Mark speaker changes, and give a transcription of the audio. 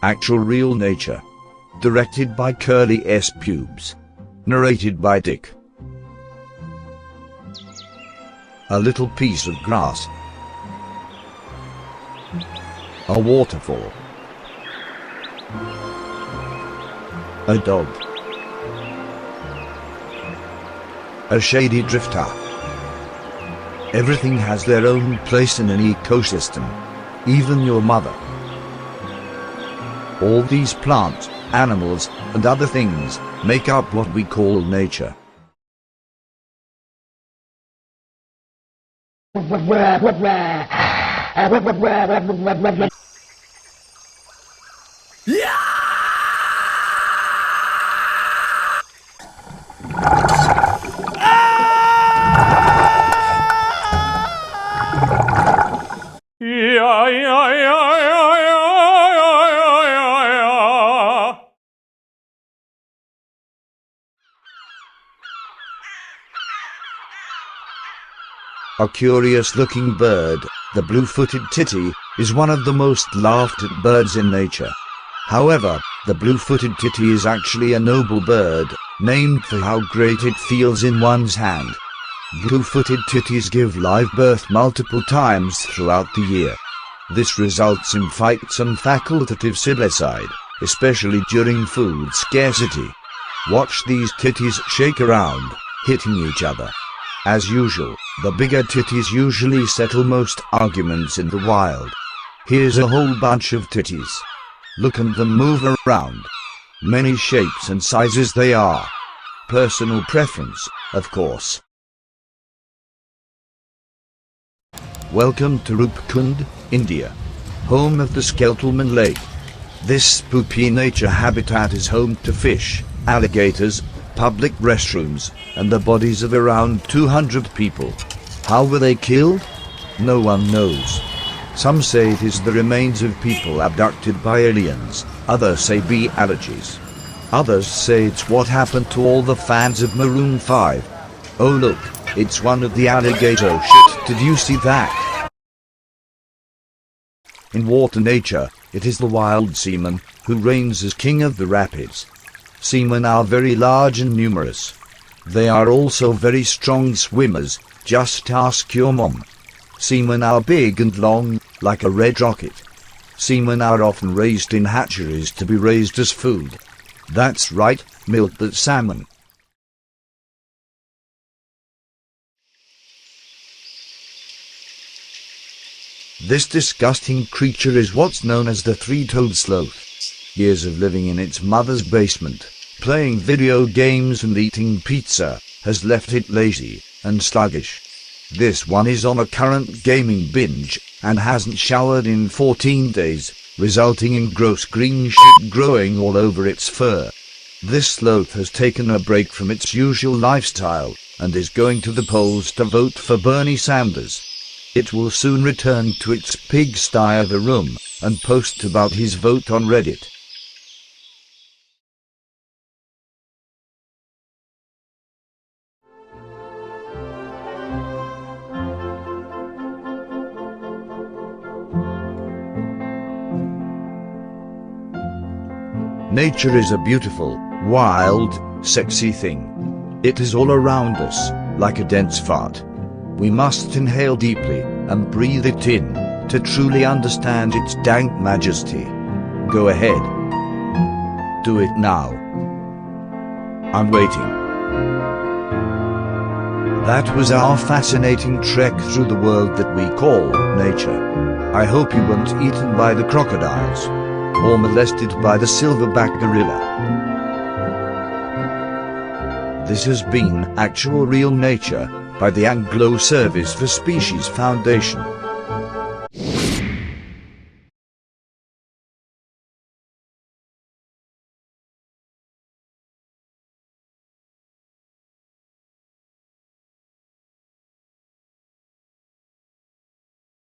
Speaker 1: Actual Real Nature. Directed by Curly S. Pubes. Narrated by Dick. A little piece of grass. A waterfall. A dog. A shady drifter. Everything has their own place in an ecosystem. Even your mother. All these plants, animals, and other things make up what we call nature. A curious-looking bird, the blue-footed titty, is one of the most laughed-at birds in nature. However, the blue-footed titty is actually a noble bird, named for how great it feels in one's hand. Blue-footed titties give live birth multiple times throughout the year. This results in fights and facultative suicide, especially during food scarcity. Watch these titties shake around, hitting each other. As usual, the bigger titties usually settle most arguments in the wild. Here's a whole bunch of titties. Look at them move around. Many shapes and sizes they are. Personal preference, of course. Welcome to Rupkund, India, home of the Skeltelman Lake. This spooky nature habitat is home to fish, alligators, public restrooms, and the bodies of around 200 people. How were they killed? No one knows. Some say it is the remains of people abducted by aliens, others say bee allergies. Others say it's what happened to all the fans of Maroon 5. Oh look, it's one of the alligators. Oh shit, did you see that? In water nature, it is the wild seaman who reigns as king of the rapids. Seamen are very large and numerous. They are also very strong swimmers, just ask your mom. Seamen are big and long, like a red rocket. Seamen are often raised in hatcheries to be raised as food. That's right, milk that salmon. This disgusting creature is what's known as the three-toed sloth. Years of living in its mother's basement, playing video games and eating pizza, has left it lazy and sluggish. This one is on a current gaming binge and hasn't showered in 14 days, resulting in gross green shit growing all over its fur. This sloth has taken a break from its usual lifestyle and is going to the polls to vote for Bernie Sanders. It will soon return to its pigsty of a room and post about his vote on Reddit. Nature is a beautiful, wild, sexy thing. It is all around us, like a dense fart. We must inhale deeply and breathe it in to truly understand its dank majesty. Go ahead. Do it now. I'm waiting. That was our fascinating trek through the world that we call nature. I hope you weren't eaten by the crocodiles or molested by the silverback gorilla. This has been Actual Real Nature by the Anglo Service for Species Foundation.